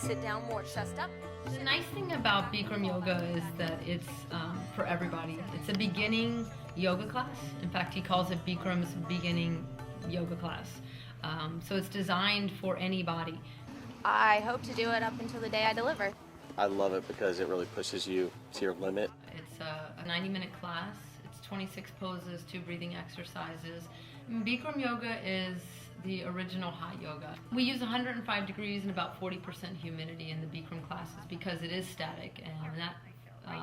sit down more, chest up. The nice thing about Bikram Yoga is that it's for everybody. It's a beginning yoga class. In fact, he calls it Bikram's beginning yoga class. So it's designed for anybody. I hope to do it up until the day I deliver. I love it because it really pushes you to your limit. It's a 90-minute class. It's 26 poses, 2 breathing exercises. Bikram Yoga is the original hot yoga. We use 105 degrees and about 40% humidity in the Bikram classes because it is static, and that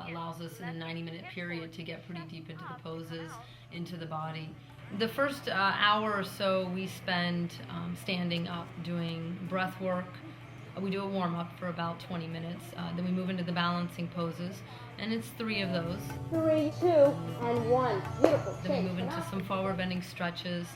allows us in a 90-minute period to get pretty deep into the poses, into the body. The first hour or so we spend standing up doing breath work. We do a warm-up for about 20 minutes. Then we move into the balancing poses, and it's 3 of those. 3, 2, and 1. Beautiful. Then we move into some forward bending stretches,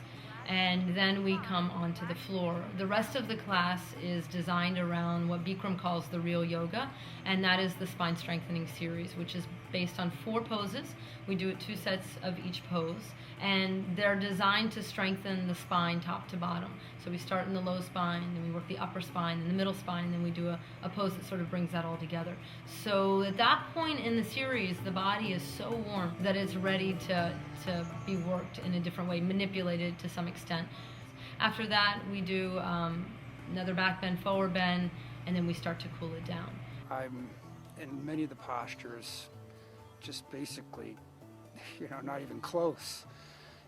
and then we come onto the floor. The rest of the class is designed around what Bikram calls the real yoga, and that is the spine strengthening series, which is based on 4 poses. We do it 2 sets of each pose, and they're designed to strengthen the spine top to bottom. So we start in the low spine, then we work the upper spine, and the middle spine, and then we do a pose that sort of brings that all together. So at that point in the series, the body is so warm that it's ready to be worked in a different way, manipulated to some extent. After that, we do another back bend, forward bend, and then we start to cool it down. I'm in many of the postures just basically, not even close.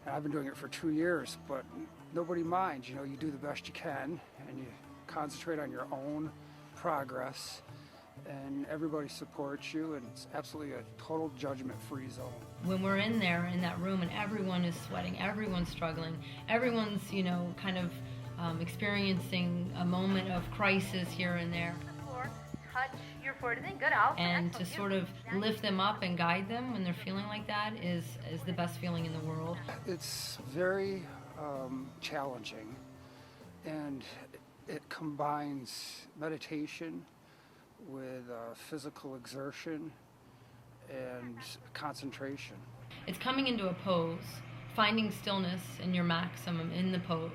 And I've been doing it for 2 years, but nobody minds. You do the best you can, and you concentrate on your own progress, and everybody supports you, and it's absolutely a total judgment-free zone. When we're in there, in that room, and everyone is sweating, everyone's struggling, everyone's, kind of experiencing a moment of crisis here and there. Touch your foot, and then good out. And to sort of lift them up and guide them when they're feeling like that is the best feeling in the world. It's very challenging, and it combines meditation with physical exertion and concentration. It's coming into a pose, finding stillness in your maximum in the pose,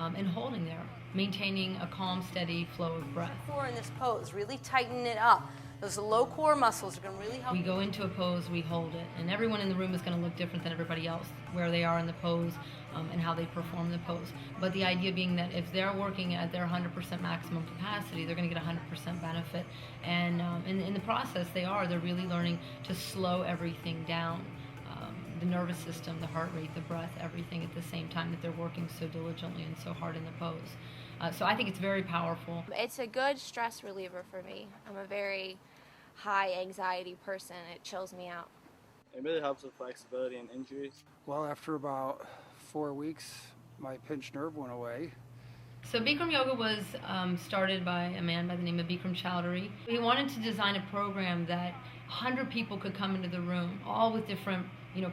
and holding there, maintaining a calm, steady flow of breath. Core in this pose, really tighten it up. Those low core muscles are going to really help. We go into a pose, we hold it, and everyone in the room is going to look different than everybody else, where they are in the pose and how they perform the pose. But the idea being that if they're working at their 100% maximum capacity, they're going to get 100% benefit. And in the process, they're really learning to slow everything down. The nervous system, the heart rate, the breath, everything at the same time that they're working so diligently and so hard in the pose. So I think it's very powerful. It's a good stress reliever for me. I'm a very high anxiety person. It chills me out. It really helps with flexibility and injuries. Well, after about 4 weeks, my pinched nerve went away. So Bikram Yoga was started by a man by the name of Bikram Chowdhury. He wanted to design a program that 100 people could come into the room, all with different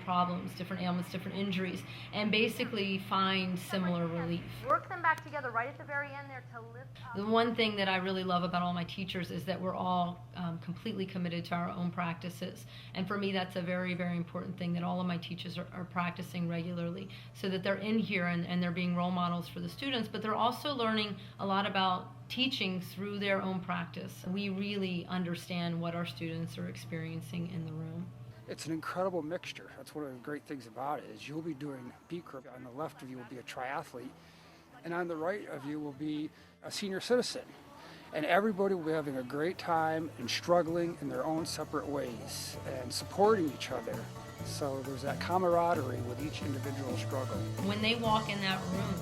problems, different ailments, different injuries, and basically find similar relief. Work them back together right at the very end there to lift up. The one thing that I really love about all my teachers is that we're all completely committed to our own practices. And for me, that's a very, very important thing, that all of my teachers are practicing regularly, so that they're in here and they're being role models for the students, but they're also learning a lot about teaching through their own practice. We really understand what our students are experiencing in the room. It's an incredible mixture. That's one of the great things about it, is you'll be doing Bikram. On the left of you will be a triathlete, and on the right of you will be a senior citizen. And everybody will be having a great time and struggling in their own separate ways and supporting each other. So there's that camaraderie with each individual struggle. When they walk in that room,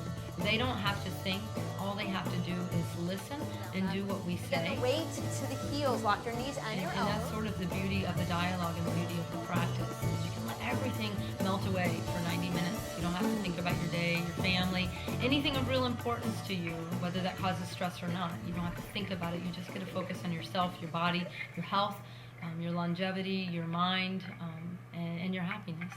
they don't have to think. All they have to do is listen and do what we say. Get the weight to the heels, lock your knees and your elbows. And that's sort of the beauty of the dialogue and the beauty of the practice, is you can let everything melt away for 90 minutes. You don't have to think about your day, your family, anything of real importance to you, whether that causes stress or not. You don't have to think about it. You just get to focus on yourself, your body, your health, your longevity, your mind, and your happiness.